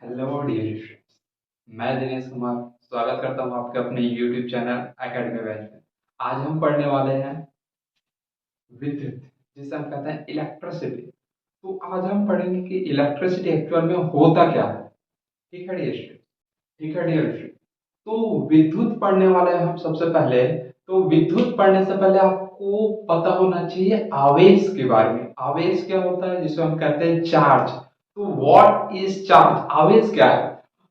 Hello dear students. मैं दिनेश कुमार स्वागत करता हूं आपके अपने यूट्यूब चैनल एकेडमी बैच में। आज हम पढ़ने वाले हैं विद्युत, जिसे हम कहते हैं इलेक्ट्रिसिटी। तो आज हम पढ़ेंगे कि इलेक्ट्रिसिटी एक्चुअल में होता क्या है। ठीक है डियर स्टूडेंट, ठीक है डियर स्टूडेंट। तो विद्युत पढ़ने वाले हैं हम सबसे पहले। तो विद्युत पढ़ने से पहले आपको पता होना चाहिए आवेश के बारे में। आवेश क्या होता है, जिसे हम कहते हैं चार्ज। तो व्हाट इज चार्ज, आवेश क्या है।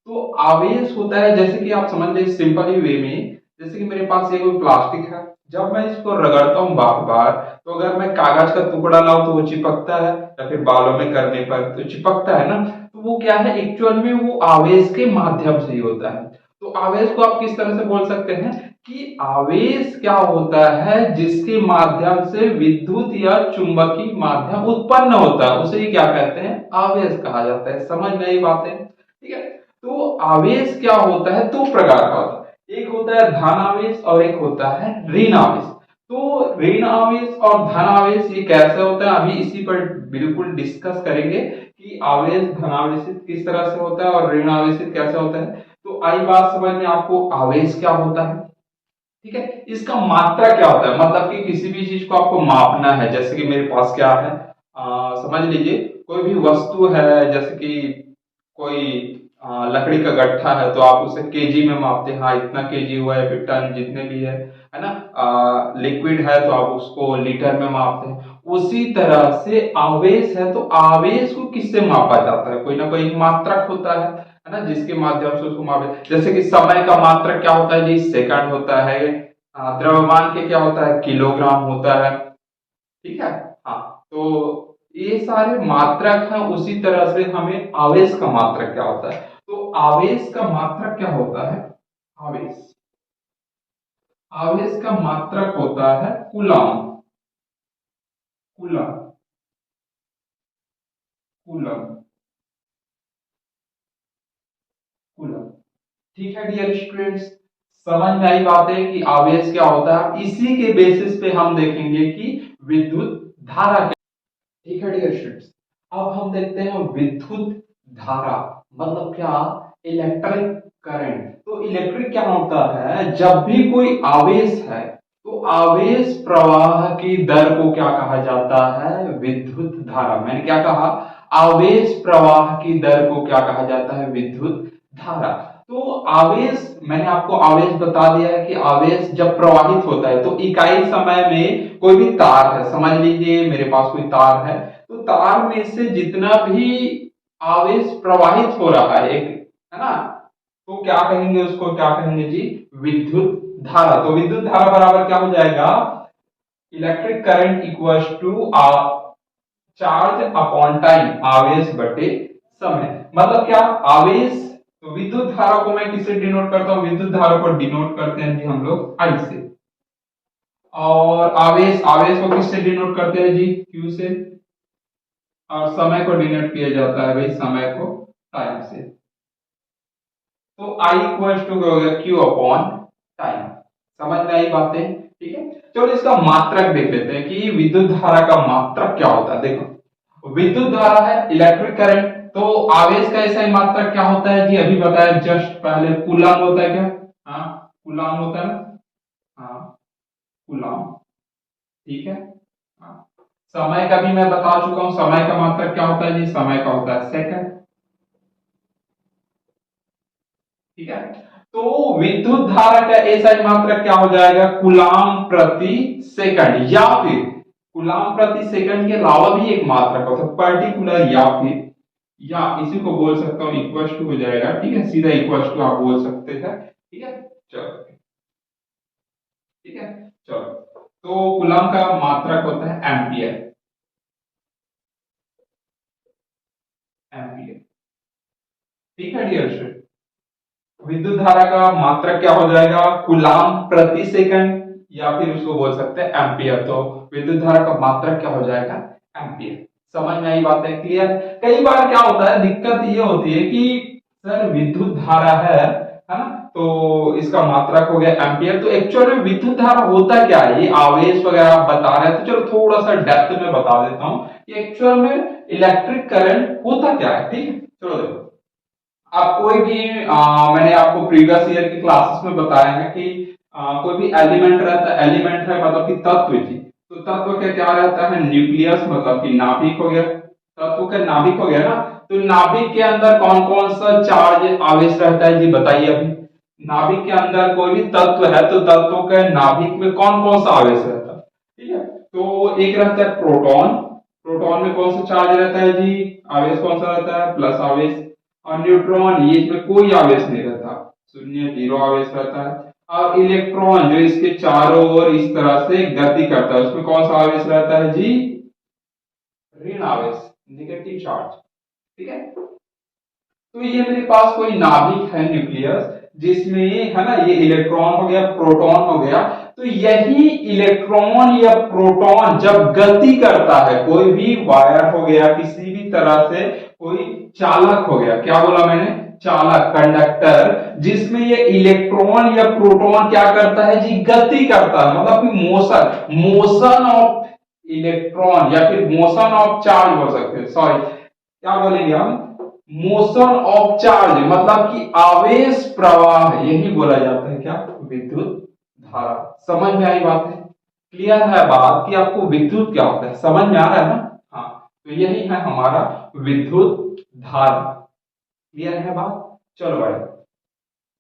तो आवेश होता है, जैसे कि आप समझ लीजिए सिंपली वे में, जैसे कि मेरे पास ये कोई प्लास्टिक है। जब मैं इसको रगड़ता हूँ बार बार, तो अगर मैं कागज का टुकड़ा लाऊं तो वो चिपकता है, या फिर बालों में करने पर तो चिपकता है ना। तो वो क्या है, एक्चुअल में वो आवेश के माध्यम से ही होता है। तो आवेश को आप किस तरह से बोल सकते हैं कि आवेश क्या होता है, जिसके माध्यम से विद्युत या चुंबकीय माध्यम उत्पन्न होता है, उसे ही क्या कहते हैं, आवेश कहा जाता है। समझ में आई बातें, ठीक है। तो आवेश क्या होता है, दो प्रकार का होता है। एक होता है धन आवेश और एक होता है ऋण आवेश। तो ऋण आवेश और धन आवेश ये कैसे होता है, अभी इसी पर बिल्कुल डिस्कस करेंगे कि आवेश धनावेशित किस तरह से होता है और ऋण आवेशित कैसे होता है। तो आई बात समझ में आपको, आवेश क्या होता है, ठीक है। इसका मात्रा क्या होता है, मतलब कि किसी भी चीज को आपको मापना है। जैसे कि मेरे पास क्या है, समझ लीजिए कोई भी वस्तु है, जैसे कि कोई लकड़ी का गट्ठा है, तो आप उसे केजी में मापते हैं। हाँ, इतना केजी हुआ है, फिर टन जितने भी है ना। लिक्विड है तो आप उसको लीटर में मापते हैं। उसी तरह से आवेश है, तो आवेश को किससे मापा जाता है, कोई ना कोई एक मात्रक होता है ना, जिसके माध्यम से उसको मापे। जैसे कि समय का मात्रक क्या होता है जी, सेकंड होता है। द्रव्यमान के क्या होता है, किलोग्राम होता है, ठीक है। हाँ, तो ये सारे मात्रक हैं। उसी तरह से हमें आवेश का मात्रक क्या होता है, तो आवेश का मात्रक क्या होता है, आवेश आवेश का मात्रक होता है कूलम। कूलम, कूलम, कूलम, ठीक है डियर स्टूडेंट्स। समझ में आई बात है कि आवेश क्या होता है। इसी के बेसिस पे हम देखेंगे कि विद्युत धारा क्या, ठीक है डियर स्टूडेंट्स। अब हम देखते हैं विद्युत धारा मतलब क्या, इलेक्ट्रिक करंट। तो इलेक्ट्रिक क्या होता है, जब भी कोई आवेश है तो आवेश प्रवाह की दर को क्या कहा जाता है, विद्युत धारा। मैंने क्या कहा, आवेश प्रवाह की दर को क्या कहा जाता है, विद्युत धारा। तो आवेश, मैंने आपको आवेश बता दिया है कि आवेश जब प्रवाहित होता है तो इकाई समय में कोई भी तार है, समझ लीजिए मेरे पास कोई तार है, तो तार में से जितना भी आवेश प्रवाहित हो रहा है, एक है ना, तो क्या कहेंगे उसको, क्या कहेंगे जी, विद्युत धारा। तो विद्युत धारा बराबर क्या हो जाएगा, electric current equals to charge upon time, आवेश बटे समय। मतलब क्या, आवेश, तो विद्युत धारा को मैं किससे डिनोट करता हूं, विद्युत धारा को डिनोट करते हैं जी हम लोग आई से। और आवेश, आवेश को किससे डिनोट करते हैं जी, क्यू से। और समय को डिनोट किया जाता है भाई, समय को टाइम से। तो आई इक्वल्स टू हो गया क्यू अपॉन टाइम। समझ में आई बातें, ठीक है। चलो इसका मात्रक देख लेते हैं कि विद्युत धारा का मात्रक क्या होता है। देखो, विद्युत धारा है इलेक्ट्रिक करंट, तो आवेश का ऐसा ही मात्रक क्या होता है जी, अभी बताया जस्ट पहले, कूलम होता है क्या, हाँ कूलम होता है ना, हाँ कूलम, ठीक है। हाँ। समय का भी मैं बता चुका हूं, समय का मात्रक क्या होता है जी, समय का होता है सेकंड, ठीक है। तो विद्युत धारा का ऐसा मात्रक क्या हो जाएगा, कूलाम प्रति सेकंड, या फिर कूलाम प्रति सेकंड के अलावा भी एक मात्रक होता है पर्टिकुलर, या फिर, या इसी को बोल सकता हूं इक्वल टू हो जाएगा, ठीक है, सीधा इक्वल टू आप बोल सकते हैं, ठीक है। चलो, ठीक है, चलो। तो कूलाम का मात्रक होता है एम्पियर, एम्पियर, ठीक है डियर स्टूडेंट। विद्युत धारा का मात्रक क्या हो जाएगा, कूलाम प्रति सेकंड, या फिर उसको बोल सकते हैं एम्पियर। तो विद्युत धारा का मात्रक क्या हो जाएगा, एम्पियर। समझ में आई बातें, क्लियर। कई बार क्या होता है, दिक्कत ये होती है कि सर विद्युत धारा है ना, तो इसका मात्रक हो गया एम्पियर। तो एक्चुअल में विद्युत धारा होता क्या है, ये आवेश वगैरह आप बता रहे हैं, तो चलो थोड़ा सा डेप्थ में बता देता हूं कि एक्चुअल में इलेक्ट्रिक करंट होता क्या है, ठीक है। चलो देखो, आप कोई भी मैंने आपको प्रीवियस ईयर की क्लासेस में बताया है कि कोई भी एलिमेंट रहता है, एलिमेंट है मतलब कि तत्व जी, तो तत्व का क्या रहता है, न्यूक्लियस मतलब कि नाभिक हो गया, तत्व का नाभिक हो गया ना। तो नाभिक के अंदर कौन कौन सा चार्ज आवेश रहता है जी, बताइए अभी। नाभिक के अंदर कोई भी तत्व है तो तत्व के नाभिक में कौन कौन सा आवेश रहता है, ठीक है। तो एक रहता है प्रोटॉन, प्रोटॉन में कौन सा चार्ज रहता है जी, आवेश कौन सा रहता है, प्लस आवेश। और न्यूट्रॉन, ये इसमें कोई आवेश नहीं रहता, शून्य जीरो आवेश रहता है। और इलेक्ट्रॉन जो इसके चारों ओर इस तरह से गति करता है, उसमें कौन सा आवेश रहता है जी, ऋण आवेश, नेगेटिव चार्ज, ठीक है। तो ये मेरे पास कोई नाभिक है न्यूक्लियस, जिसमें है ना ये इलेक्ट्रॉन हो गया, प्रोटॉन हो गया। तो यही इलेक्ट्रॉन या प्रोटॉन जब गति करता है, कोई भी वायर हो गया, किसी भी तरह से कोई चालक हो गया, क्या बोला मैंने, चालक, कंडक्टर, जिसमें ये इलेक्ट्रॉन या प्रोटॉन क्या करता है जी, गति करता है, मतलब कि मोशन, मोशन ऑफ इलेक्ट्रॉन या फिर मोशन ऑफ चार्ज बोल सकते हैं, सॉरी क्या बोलेंगे हम, मोशन ऑफ चार्ज, मतलब कि आवेश प्रवाह, यही बोला जाता है क्या, विद्युत धारा। समझ में आई बात है, क्लियर है बात कि आपको विद्युत क्या होता है, समझ में आ रहा है ना। हाँ, तो यही है हमारा विद्युत धारा, क्लियर है बात। चलो भाई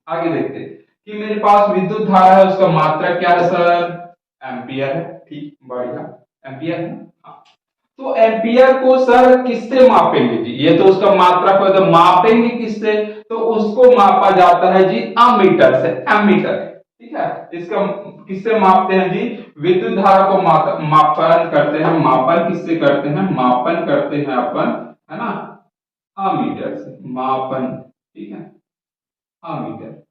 आगे देखते हैं कि मेरे पास विद्युत धारा है, उसका मात्रक क्या है सर, एम्पियर है, ठीक बढ़िया, एम्पियर है। हाँ। तो एम्पियर को सर किससे मापेंगे जी, ये तो उसका मात्रक है, तो मापेंगे किससे, तो उसको मापा जाता है जी अमीटर से, एमीटर, ठीक है। इसका किससे मापते हैं जी, विद्युत धारा को मापन करते हैं, मापन किससे करते हैं, मापन करते हैं अपन, है ना, अमीटर से मापन, ठीक है, अमीटर,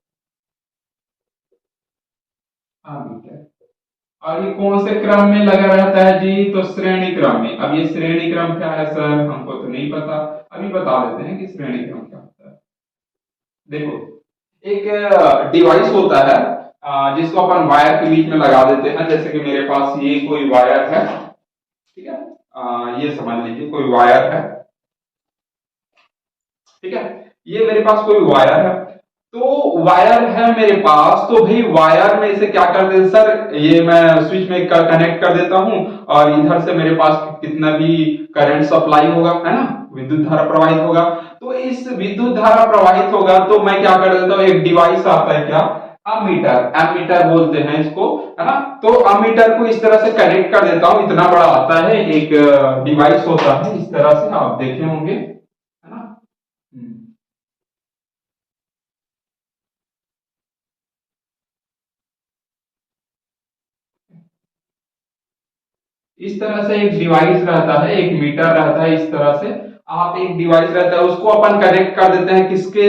अमीटर। और ये कौन से क्रम में लगा रहता है जी, तो श्रेणी क्रम में। अब ये श्रेणी क्रम क्या है सर, हमको तो नहीं पता, अभी बता देते हैं कि श्रेणी क्रम क्या होता है। देखो एक डिवाइस होता है जिसको अपन वायर के बीच में लगा देते हैं, जैसे कि मेरे पास ये कोई वायर है, ठीक है, ये समझ लीजिए कोई वायर है, ठीक है, ये मेरे पास कोई वायर है। तो वायर है मेरे पास, तो भाई वायर में से क्या कर देते सर, ये मैं स्विच में कनेक्ट कर देता हूं, और इधर से मेरे पास कितना भी करंट सप्लाई होगा, है ना, विद्युत धारा प्रवाहित होगा। तो इस विद्युत धारा प्रवाहित होगा तो मैं क्या कर देता हूं, एक डिवाइस आता है क्या, अमीटर, एमीटर बोलते हैं इसको, है ना। तो अमीटर को इस तरह से कनेक्ट कर देता हूं, इतना बड़ा आता है, एक डिवाइस होता है इस तरह से, आप देखे होंगे, है ना। हम्म। इस तरह से एक डिवाइस रहता है, एक मीटर रहता है, इस तरह से आप एक डिवाइस रहता है, उसको अपन कनेक्ट कर देते हैं किसके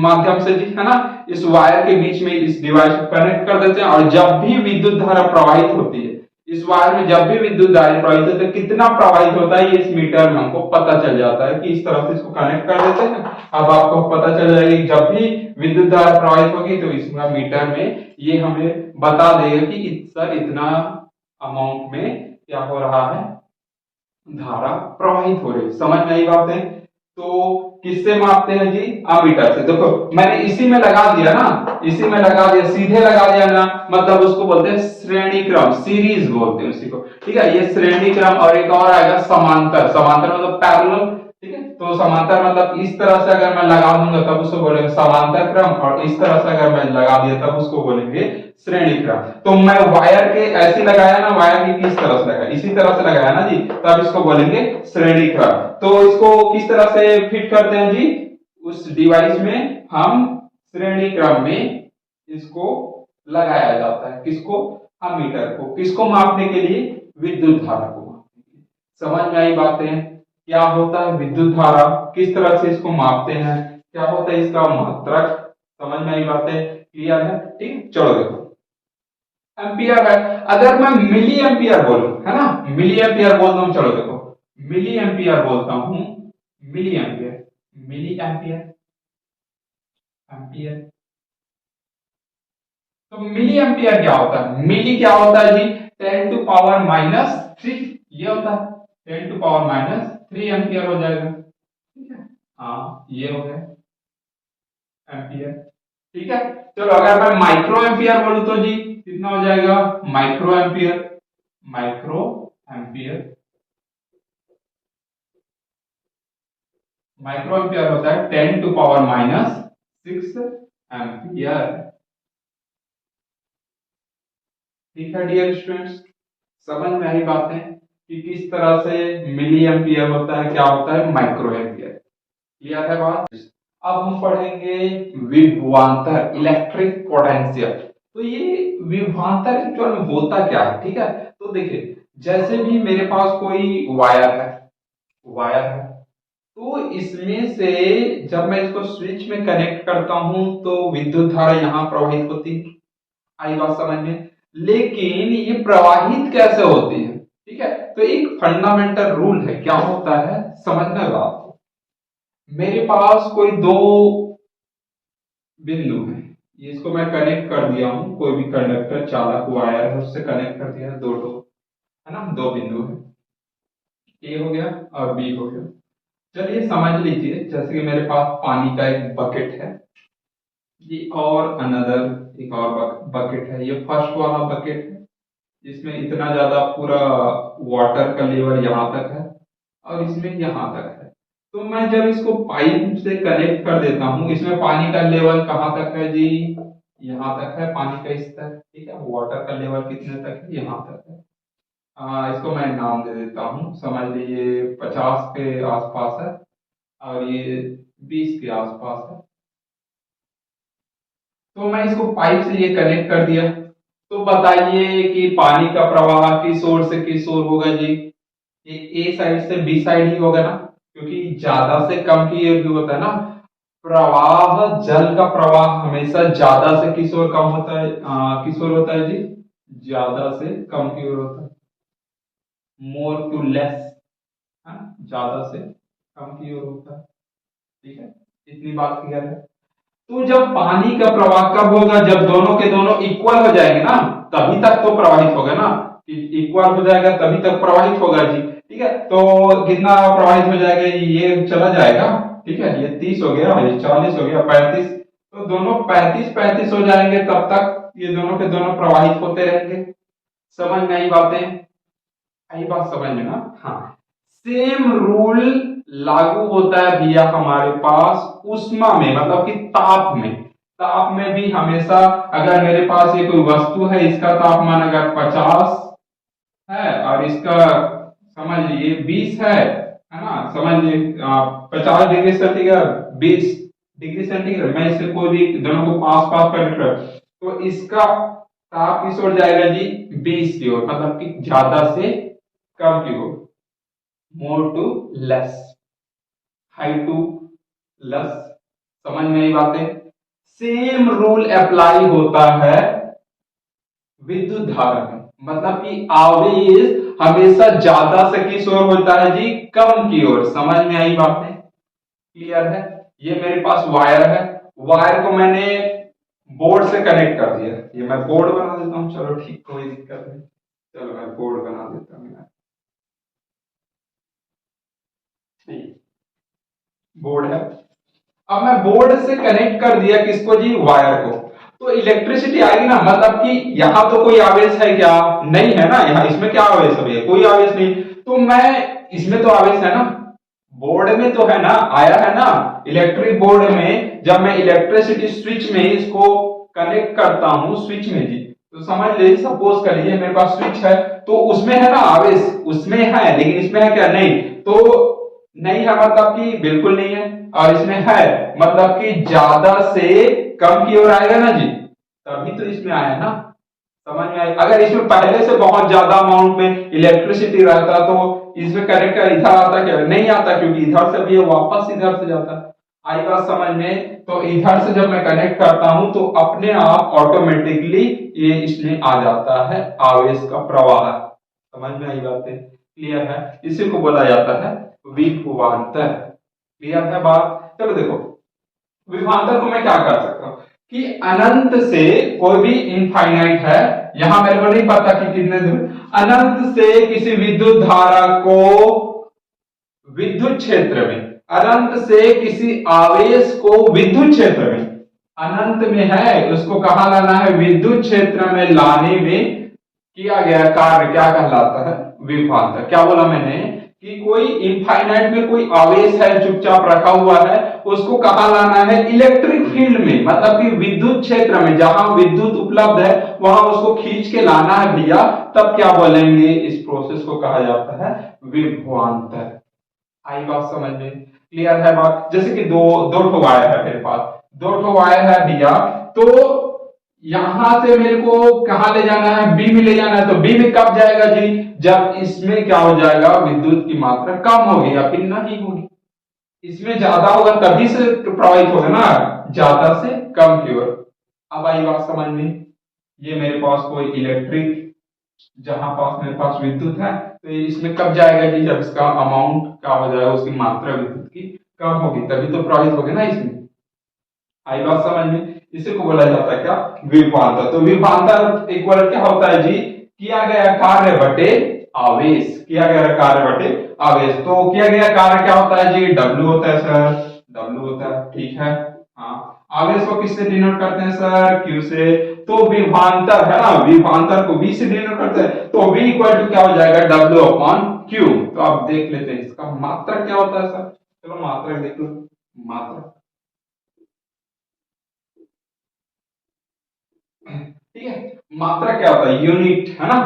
माध्यम से जी, है ना, इस वायर के बीच में इस डिवाइस को कनेक्ट कर देते हैं। और जब भी विद्युत धारा प्रवाहित होती है इस वायर में, जब भी विद्युत धारा प्रवाहित होती है, कितना प्रवाहित होता है ये इस मीटर में हमको पता चल जाता है, कि इस तरह से इसको कनेक्ट कर देते हैं। अब आपको पता चल जाएगा कि जब भी विद्युत धारा प्रवाहित होगी तो इसमें मीटर में ये हमें बता देगा कि सर इतना अमाउंट में क्या हो रहा है, धारा प्रवाहित हो रही है। समझ में आई बात है। तो किससे मापते हैं जी, अमीटर से। देखो मैंने इसी में लगा दिया ना, इसी में लगा दिया, सीधे लगा दिया ना, मतलब उसको बोलते हैं श्रेणी क्रम, सीरीज बोलते हैं उसी को, ठीक है। ये श्रेणी क्रम, और एक और आएगा समांतर, समांतर मतलब पैरेलल, ठीक है। तो समांतर मतलब इस तरह से अगर मैं लगा दूंगा तब उसको बोलेंगे समांतर क्रम, और इस तरह से अगर मैं लगा दिया तब उसको बोलेंगे श्रेणी क्रम। तो मैं वायर के ऐसे लगाया ना, वायर की किस तरह से लगाया, इसी तरह से लगाया ना जी, तब इसको बोलेंगे श्रेणी क्रम। तो इसको किस तरह से फिट करते हैं जी, उस डिवाइस में हम श्रेणी क्रम में इसको लगाया जाता है, किसको, अमीटर को, किसको मापने के लिए, विद्युत धारा को मापने के लिए। समझ में आई बातें, क्या होता है विद्युत धारा, किस तरह से इसको मापते हैं, क्या होता है इसका मात्रक, समझ में आई बातें, क्लियर है, ठीक। चलो देखो एम्पियर है, अगर मैं मिली एम्पियर बोलूं, है ना, मिली एम्पियर बोलता हूं, चलो देखो मिली एम्पियर बोलता हूं, milliampere, milliampere, ampere. तो मिली एम्पियर क्या होता है, मिली क्या होता है जी, 10⁻³ ये होता है, 10⁻³ एम्पियर हो जाएगा, ठीक है। हाँ ये हो गया, एम्पियर। ठीक है, चलो अगर मैं माइक्रो एम्पियर बोलूं तो जी कितना हो जाएगा, micro ampere, micro ampere, micro ampere होता है 10⁻⁻6 एम्पियर। ठीक है डियर स्टूडेंट्स, समझ में आई बातें कि किस तरह से मिली एम्पियर होता है, क्या होता है माइक्रो एम्पियर। क्लियर है बात। अब हम पढ़ेंगे विभवांतर, इलेक्ट्रिक पोटेंशियल। तो ये विभवांतर एक्चुअल में होता क्या है, ठीक है। तो देखिए, जैसे भी मेरे पास कोई वायर है, वायर है, तो इसमें से जब मैं इसको स्विच में कनेक्ट करता हूं तो विद्युत धारा यहां प्रवाहित होती है। आई बात समझ में। लेकिन ये प्रवाहित कैसे होती है, ठीक है। तो एक फंडामेंटल रूल है, क्या होता है समझना बात। मेरे पास कोई दो बिंदु है, इसको मैं कनेक्ट कर दिया हूं, कोई भी कंडक्टर चालक वायर है उससे कनेक्ट कर दिया है, दो है ना, दो बिंदु है, ए हो गया और बी हो गया। चलिए समझ लीजिए, जैसे कि मेरे पास पानी का एक बकेट है, ये और अनदर एक और बकेट है, ये फर्स्ट वाला बकेट है जिसमें इतना ज्यादा पूरा वाटर का लेवल यहाँ तक है और इसमें यहाँ तक है। तो मैं जब इसको पाइप से कनेक्ट कर देता हूँ, इसमें पानी का लेवल कहाँ तक है जी, यहाँ तक है पानी का स्तर, ठीक है। वाटर का लेवल कितने तक है, यहाँ तक है। इसको मैं नाम दे देता हूँ, समझ लीजिए 50 के आसपास है और ये 20 के आसपास है। तो मैं इसको पाइप से ये कनेक्ट कर दिया, तो बताइए कि पानी का प्रवाह किस ओर से किस ओर होगा जी, ये ए साइड से बी साइड ही होगा ना, क्योंकि ज्यादा से कम की ओर भी होता है ना प्रवाह, जल का प्रवाह हमेशा ज्यादा से किस ओर कम होता है, किस ओर होता है जी, ज्यादा से कम की ओर होता है, मोर टू लेस, ज्यादा से कम की ओर होता है। ठीक है, इतनी बात क्लियर है। तो जब पानी का प्रवाह कब होगा, जब दोनों के दोनों इक्वल हो जाएंगे ना, तभी तक तो प्रवाहित होगा ना, इक्वल हो जाएगा तभी तक प्रवाहित होगा जी। ठीक है, तो कितना प्रवाहित हो जाएगा, ये चला जाएगा, ठीक है, ये 30 हो गया, ये 40 हो गया, 35, तो दोनों 35-35 हो जाएंगे, तब तक ये दोनों के दोनों प्रवाहित होते रहेंगे। समझ में आई बातें, आई बात समझ में ना। हाँ, सेम रूल लागू होता है भैया हमारे पास उष्मा में, मतलब कि ताप में। ताप में भी हमेशा, अगर मेरे पास ये कोई वस्तु है, इसका तापमान अगर 50 है और इसका समझ लीजिए 20 है ना, समझ लीजिए 50 डिग्री सेंटीग्रेड 20 डिग्री सेंटीग्रेड, मैं इसे कोई भी दोनों को पास पास कर रखा, तो इसका ताप किस ओर जाएगा जी, 20 की ओर, मतलब कि ज्यादा से कम की ओर, more to less, high to less. समझ में आई बातें। सेम रूल अप्लाई होता है विद्युत धारा में, मतलब कि आवेश हमेशा ज्यादा से किस ओर होता है जी, कम की ओर। समझ में आई बातें, क्लियर है। ये मेरे पास वायर है, वायर को मैंने बोर्ड से कनेक्ट कर दिया, ये मैं बोर्ड बना देता हूं, चलो ठीक, कोई दिक्कत नहीं, चलो मैं बोर्ड बना देता हूं, बोर्ड है। अब मैं बोर्ड से कनेक्ट कर दिया किसको जी, वायर को, तो इलेक्ट्रिसिटी आएगी ना, मतलब कि यहां तो कोई आवेश है क्या, नहीं है ना, यहाँ इसमें क्या आवेश है, कोई आवेश नहीं, तो मैं इसमें तो आवेश है ना, बोर्ड में तो है ना, आया है ना, इलेक्ट्रिक बोर्ड में जब मैं इलेक्ट्रिसिटी स्विच में इसको कनेक्ट करता हूं, स्विच में जी, तो समझ लीजिए, सपोज कर लीजिए मेरे पास स्विच है, तो उसमें है ना आवेश, उसमें है, लेकिन इसमें है क्या, नहीं, तो नहीं है मतलब कि बिल्कुल नहीं है, और इसमें है मतलब कि ज्यादा से कम की ओर आएगा ना जी, तभी तो इसमें आया ना। समझ में आया। अगर इसमें पहले से बहुत ज्यादा अमाउंट में इलेक्ट्रिसिटी रहता तो इसमें कनेक्ट कर इधर आता क्या, नहीं आता, क्योंकि इधर से भी ये वापस इधर से जाता। आई बात समझ में। तो इधर से जब मैं कनेक्ट करता हूं तो अपने आप ऑटोमेटिकली ये इसमें आ जाता है आवेश का प्रवाह। समझ में आई बातें, क्लियर है। इसी को बोला जाता है विभवांतर। क्लियर है बात। चलो देखो, विभवांतर को मैं क्या कर सकता हूं कि अनंत से, कोई भी इनफाइनाइट है, यहां मेरे को नहीं पता कि कितने दूर, अनंत से किसी विद्युत धारा को विद्युत क्षेत्र में, अनंत से किसी आवेश को विद्युत क्षेत्र में, अनंत में है, उसको कहाँ लाना है, विद्युत क्षेत्र में लाने में किया गया कार्य क्या कहलाता है, विभवांतर। क्या बोला मैंने कि कोई इनफाइनाइट में कोई आवेश है, चुपचाप रखा हुआ है, उसको कहाँ लाना है, इलेक्ट्रिक फील्ड में, मतलब कि विद्युत क्षेत्र में जहां विद्युत उपलब्ध है वहां उसको खींच के लाना है भैया, तब क्या बोलेंगे, इस प्रोसेस को कहा जाता है विभवांतर। आई बात समझ में, क्लियर है बात। जैसे कि दो दो ठो वायर है मेरे पास, दो ठो वायर है भैया, तो यहां से मेरे को कहां ले जाना है, बी में ले जाना है, तो बी में कब जाएगा जी, जब इसमें क्या हो जाएगा, विद्युत की मात्रा कम होगी या फिर नहीं होगी। इसमें ज्यादा होगा तभी से प्रभावित होगा ना, ज्यादा से कम की ओर। अब आई बात समझ में, ये मेरे पास कोई इलेक्ट्रिक, जहां पास मेरे पास विद्युत है, तो इसमें कब जाएगा जी, जब इसका अमाउंट क्या हो जाएगा, उसकी मात्रा विद्युत की कम होगी, तभी तो प्रभावित होगा ना इसमें। आई बात समझ में, इसी को बोला जाता है क्या, विभवांतर। तो विभवांतर इक्वल क्या होता है जी, किया गया कार्य बटे आवेश, किया गया कार्य बटे आवेश। तो किया गया कार्य क्या होता है जी, डब्ल्यू होता है सर, डब्ल्यू होता है, ठीक है। हाँ, आवेश को किससे डिनोट करते हैं सर, क्यू से। तो विभवांतर है ना, विभवांतर को v से डिनोट करते हैं, तो v इक्वल टू क्या हो जाएगा, डब्ल्यू अपॉन क्यू। तो आप देख लेते हैं इसका मात्रक क्या होता है सर, चलो मात्रक देख लो, मात्रक, ठीक है। मात्रक क्या होता है, यूनिट, है ना।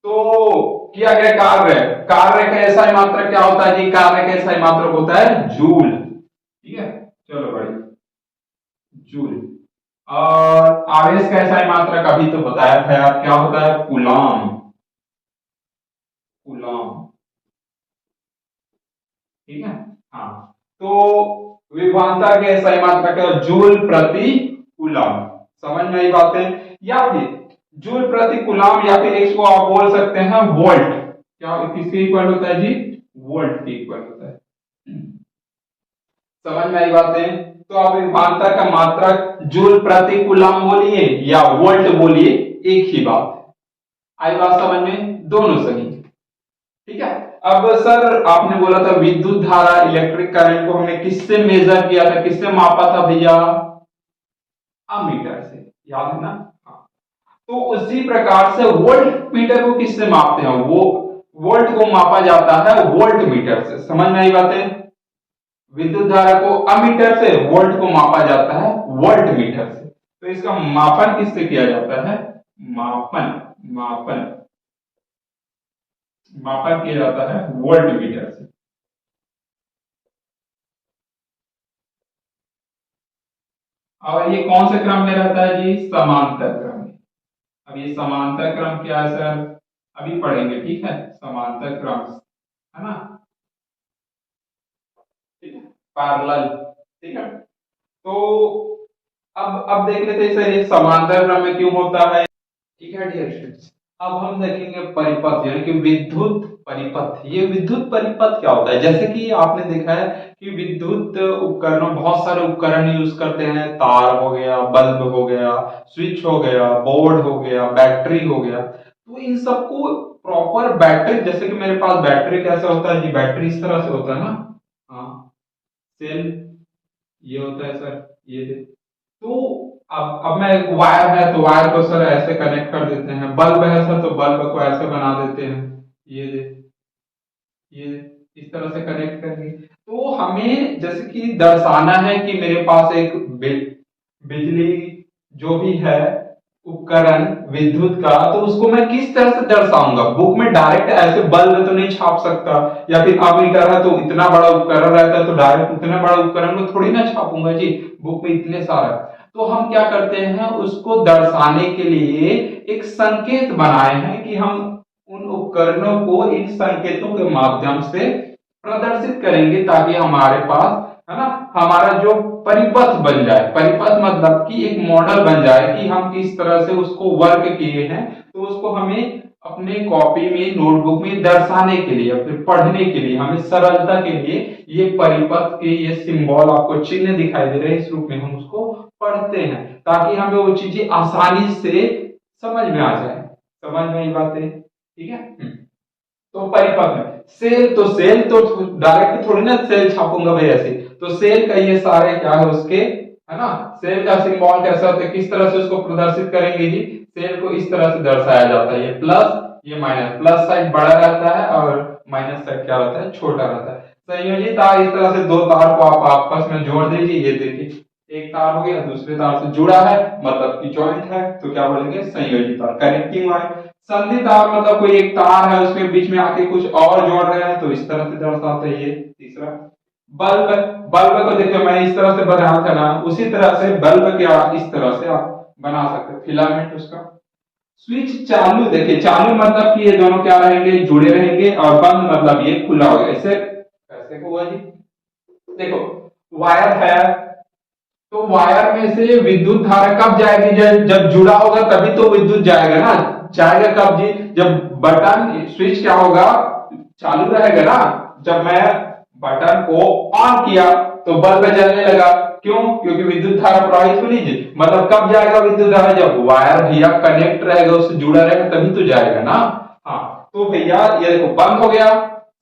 तो किया गया कार्य, कार्य का ऐसा ही मात्रक क्या होता है जी, कार्य का ऐसा ही मात्रक होता है जूल, ठीक है। चलो बढ़िया, जूल। और आवेश का ऐसा ही मात्रक अभी तो बताया था यार, क्या होता है, कूलॉम, कूलॉम, ठीक है। हाँ, तो विभवांतर के ऐसा ही मात्रक है जूल प्रति कूलॉम। समझ में आई बातें, या फिर जूल प्रति कूलॉम, या फिर इसको आप बोल सकते हैं वोल्ट। क्या किसके इक्वल होता है जी, वोल्ट के इक्वल होता है। समझ में आई बातें। तो आप विभवांतर का मात्रक जूल प्रति कूलॉम बोलिए या वोल्ट बोलिए, एक ही बात है। आई बात समझ में, दोनों सही, ठीक है। अब सर आपने बोला था विद्युत धारा, इलेक्ट्रिक करंट को हमने किससे मेजर किया था, किससे मापा था भैया, अमीटर से, याद है ना। हाँ। तो उसी प्रकार से वोल्ट मीटर को किससे मापते हैं, वो वोल्ट को मापा जाता है वोल्ट मीटर से। समझ में आई बातें, विद्युत धारा को अमीटर से, वोल्ट को मापा जाता है वोल्ट मीटर से। तो इसका मापन किससे किया जाता है, मापन, मापन, मापन किया जाता है वोल्ट मीटर से। और ये कौन से क्रम में रहता है जी, समांतर क्रम में। अब ये समांतर क्रम क्या है सर, अभी पढ़ेंगे, ठीक है, समांतर क्रम, है ना, ठीक है, पैरेलल, ठीक है। तो अब देख लेते हैं सर ये समांतर क्रम में क्यों होता है, ठीक है डियर स्टूडेंट्स। अब हम देखेंगे परिपथ, यानी कि विद्युत परिपथ। ये विद्युत परिपथ क्या होता है, जैसे कि आपने देखा है कि विद्युत उपकरणों, बहुत सारे उपकरण यूज करते हैं, तार हो गया, बल्ब हो गया, स्विच हो गया, बोर्ड हो गया, बैटरी हो गया। तो इन सबको प्रॉपर बैटरी, जैसे कि मेरे पास बैटरी कैसा होता है जी, बैटरी इस तरह से होता है ना, हाँ, सेल ये होता है सर, ये दे। तो अब मैं वायर है तो वायर को सर ऐसे कनेक्ट कर देते हैं, बल्ब है सर तो बल्ब को ऐसे बना देते हैं, ये दे, ये इस तरह से कनेक्ट करेंगे। तो हमें जैसे कि दर्शाना है कि मेरे पास एक बिजली जो भी है उपकरण विद्युत का, तो उसको मैं किस तरह से दर्शाऊंगा, बुक में डायरेक्ट ऐसे बल्ब तो नहीं छाप सकता, या फिर अमीटर है तो इतना बड़ा उपकरण रहता है तो डायरेक्ट उतना बड़ा उपकरण को थोड़ी ना छापूंगा जी, बुक में इतने सारा। तो हम क्या करते हैं, उसको दर्शाने के लिए एक संकेत बनाए हैं कि हम उन उपकरणों को इन संकेतों के माध्यम से प्रदर्शित करेंगे, ताकि हमारे पास, है ना, हमारा जो परिपथ बन जाए, परिपथ मतलब कि एक मॉडल बन जाए कि हम किस तरह से उसको वर्क किए हैं। तो उसको हमें अपने कॉपी में, नोटबुक में दर्शाने के लिए, फिर पढ़ने के लिए, हमें सरलता के लिए ये परिपथ के ये सिंबल, आपको चिन्ह दिखाई दे रहे हैं, इस रूप में हम उसको पढ़ते हैं, ताकि हमें वो चीजें आसानी से समझ में आ जाए। समझ में आई बातें, ठीक है। तो परिपथ में सेल, तो सेल तो डायरेक्ट थोड़ी ना सेल छापूंगा भाई ऐसे, तो सेल का ये सारे क्या है उसके है ना। सेल का सिंबल कैसा होता है, किस तरह से उसको प्रदर्शित करेंगे जी, सेल को इस तरह से दर्शाया जाता है, ये प्लस ये माइनस, प्लस साइड बड़ा रहता है और माइनस साइड क्या रहता है, छोटा रहता है। संयोजी तार, इस तरह से दो तार को आप आपस में जोड़ दीजिए, ये देखिए एक तार हो गया दूसरे तार से जुड़ा है, मतलब कि जॉइंट है, तो क्या बोलेंगे, संयोजी तार, कनेक्टिंग वायर। संधि तार मतलब कोई एक तार है उसके बीच में आके कुछ और जोड़ रहे हैं, तो इस तरह से दर्शाते हैं। ये तीसरा बल्ब, बल्ब को देखिए मैंने इस तरह से बनाया था ना, उसी तरह से बल्ब के आप इस तरह से आप बना सकते हैं, फिलामेंट उसका। स्विच चालू, देखिए चालू मतलब कि ये दोनों क्या रहेंगे, जुड़े रहेंगे, और बंद मतलब ये खुला होगा। ऐसे कैसे हुआ जी, देखो वायर है, तो वायर में से विद्युत धारा कब जाएगी, जब जब जुड़ा होगा तभी तो विद्युत जाएगा ना। जाएगा कब जी, जब बटन स्विच क्या होगा, चालू रहेगा ना। जब मैं बटन को ऑन किया तो बल्ब जलने लगा, क्यों, क्योंकि विद्युत धारा प्रवाहित हुई जी। मतलब कब जाएगा विद्युत धारा, जब वायर भैया कनेक्ट रहेगा, उससे जुड़ा रहेगा तभी तो जाएगा ना। हाँ, तो भैया ये देखो बंद हो गया,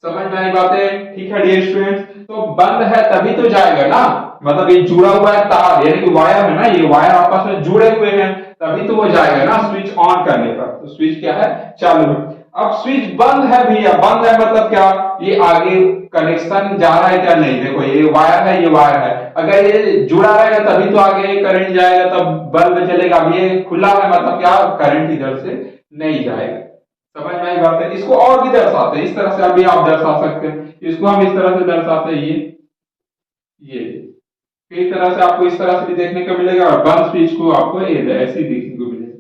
समझ में आई बातें, ठीक है डियर स्टूडेंट्स। तो बंद है तभी तो जाएगा ना, मतलब ये जुड़ा हुआ है तार, यानी कि वायर है ना, ये वायर आपस में जुड़े हुए हैं, तभी तो वो जाएगा ना स्विच ऑन करने पर। तो स्विच क्या है, चालू है। अब स्विच बंद है भैया, बंद है मतलब क्या, ये आगे कनेक्शन जा रहा है क्या, नहीं, देखो ये वायर है, ये वायर है, अगर ये जुड़ा रहेगा तभी तो आगे करंट जाएगा, तब बल्ब चलेगा। अब ये खुला है मतलब क्या, करंट इधर से नहीं जाएगा। समझ में आई बात है। इसको और भी दर्शाते हैं, इस तरह से अभी आप दर्शा सकते हैं, इसको हम इस तरह से दर्शाते हैं, ये कई तरह से आपको इस तरह से भी देखने को मिलेगा, और बंद स्विच को आपको ऐसी देखने को मिलेगा।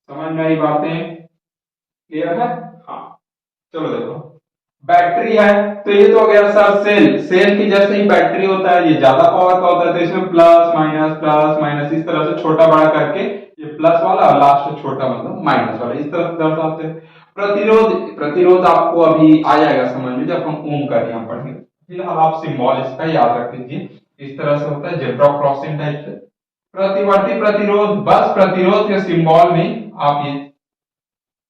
समझ में आई बातें, क्लियर है। हाँ, चलो देखो बैटरी है, तो ये तो हो गया सर सेल, सेल की जैसे ही बैटरी होता है, ये ज्यादा पावर का होता है, तो इसमें प्लस माइनस इस तरह से छोटा बड़ा करके, ये प्लस वाला और लास्ट छोटा मतलब माइनस वाला, इस तरह से दर्शाते हैं। प्रतिरोध, प्रतिरोध आपको अभी आ जाएगा समझ में जब हम ओम का नियम पढ़ेंगे। फिलहाल आप सिंबल इसका याद रख लीजिए, इस तरह से होता है जेब्रा क्रॉसिंग टाइप से। प्रतिवर्ती प्रतिरोध, बस प्रतिरोध के सिंबल में आप ये,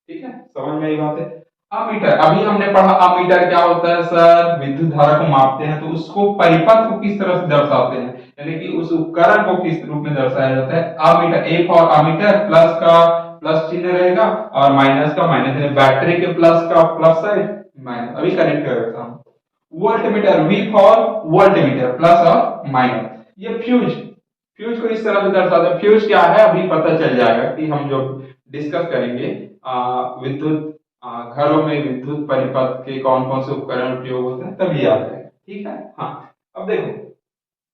ठीक है, समझ में आई बात है। अमीटर, अभी हमने पढ़ा अमीटर क्या होता है सर, विद्युत धारा को मापते हैं, तो उसको परिपथ को किस तरह से दर्शाते हैं, यानी कि उस उपकरण को किस रूप में दर्शाया जाता है। Ammeter, A for ammeter, plus का प्लस चिन्ह रहेगा और माइनस का माइनस, यानी बैटरी के प्लस का प्लस साइड, माइनस, अभी कनेक्ट कर देता हूं। Voltmeter, V for voltmeter, plus और माइनस। ये फ्यूज, फ्यूज को इस तरह से दर्शाते हैं। फ्यूज क्या है अभी पता चल जाएगा कि हम जो डिस्कस करेंगे विद्युत घरों में विद्युत परिपथ के कौन कौन से उपकरण उपयोग होते हैं तभी याद है, ठीक है। हाँ, अब देखो,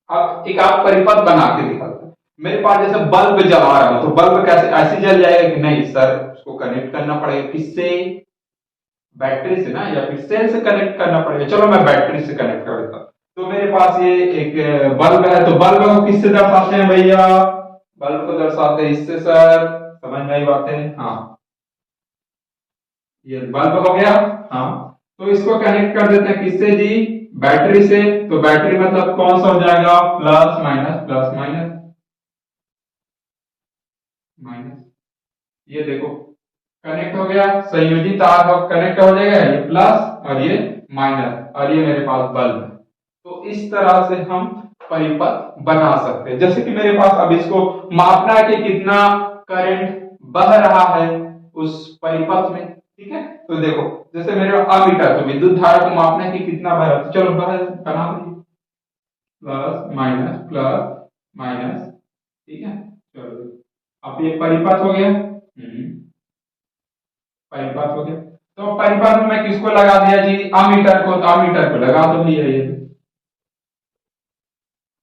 अब एक आप परिपथ बना के दिखाते हैं। मेरे पास जैसे बल्ब जला रहा है, तो बल्ब कैसे ऐसे जल जाएगा कि नहीं सर, उसको कनेक्ट करना पड़ेगा किससे, बैटरी से ना, या फिर सेल से कनेक्ट करना पड़ेगा। चलो मैं बैटरी से कनेक्ट कर देता हूं। तो मेरे पास ये एक बल्ब है, तो बल्ब को किससे दर्शाते हैं भैया, बल्ब को दर्शाते हैं इससे सर, समझ में आई बातें। हाँ, ये बल्ब हो गया। हाँ, तो इसको कनेक्ट कर देते हैं किससे जी, बैटरी से। तो बैटरी मतलब कौन सा हो जाएगा, प्लस माइनस माइनस, ये देखो कनेक्ट हो गया, संयोजी तार हो कनेक्ट हो जाएगा, ये प्लस और ये माइनस, और ये मेरे पास बल्ब है। तो इस तरह से हम परिपथ बना सकते हैं। जैसे कि मेरे पास अब इसको मापना है कि कितना करंट बह रहा है उस परिपथ में, ठीक है। तो देखो जैसे मेरे अमीटर, तो विद्युत धारा को मापना है कि कितना बह रहा है, तो चलो बना दीजिए, प्लस माइनस, ठीक है। चलो अब ये परिपथ हो गया, परिपथ हो गया। तो परिपथ में मैं किसको लगा दिया जी, अमीटर को, तो अमीटर को लगा दो भैया, ये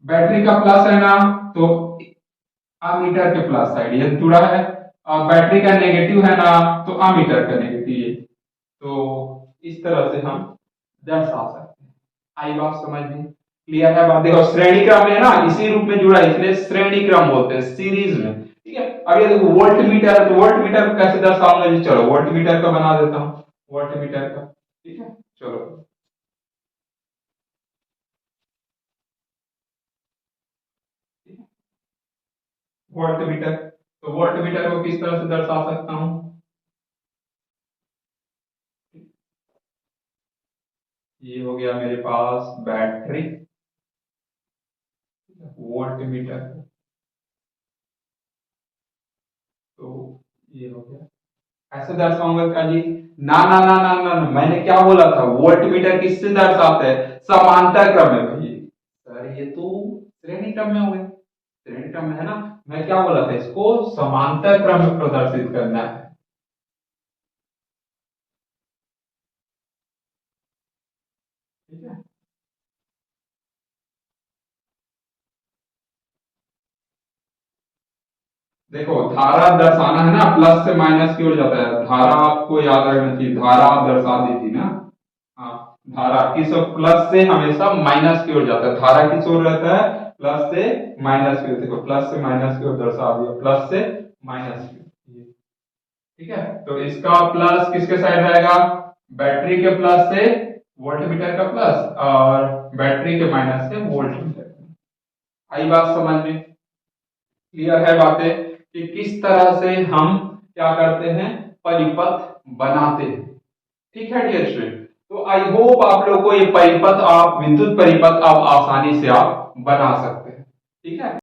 बैटरी का प्लस है ना, तो अमीटर के प्लस साइड ये जुड़ा है, और बैटरी का नेगेटिव है ना, तो अमीटर का नेगेटिव ये। तो इस तरह से हम दर्शा सकते हैं। आई बात समझ में, क्लियर है बात। देखो श्रेणी क्रम है ना, इसी रूप में जुड़ा है, इसलिए श्रेणी क्रम बोलते हैं, सीरीज में, ठीक है। अब ये देखो वोल्ट मीटर है, तो वोल्ट मीटर को कैसे दर्शाऊंगा जी, चलो वोल्ट मीटर का बना देता हूँ, वोल्ट मीटर का, ठीक है। चलो वोल्ट मीटर, तो वोल्ट मीटर को किस तरह से दर्शा सकता हूँ, ये हो गया मेरे पास बैटरी, वोल्ट मीटर। तो ये हो गया। ऐसे दर्शाऊंगा क्या जी? ना ना ना ना ना, ना। मैंने क्या बोला था, वोल्ट मीटर किससे दर्शाते हैं? समांतर क्रम में भाई। सर ये तो श्रेणी क्रम में हो गए, श्रेणी क्रम में है ना। मैं क्या बोला था, इसको समांतर क्रम में प्रदर्शित करना है। ठीक है। देखो धारा दर्शाना है ना, प्लस से माइनस की ओर जाता है। धारा आपको याद रखना चाहिए, धारा आप दर्शा दी थी ना। हाँ, धारा किस ओर? प्लस से हमेशा माइनस की ओर जाता है। धारा किस ओर रहता है? प्लस से माइनस की ओर। देखो प्लस से माइनस की ओर दर्शा दिया, प्लस से माइनस की ओर। ठीक है, तो इसका प्लस किसके साइड रहेगा? बैटरी के प्लस से वोल्टमीटर का प्लस, और बैटरी के माइनस से वोल्टमीटर। आई बात समझ में? क्लियर है बातें कि किस तरह से हम क्या करते हैं, परिपथ बनाते हैं। ठीक है डियर स्टूडेंट, तो आई होप आप लोग को ये परिपथ, आप विद्युत परिपथ आप आसानी से आप बना सकते हैं। ठीक है।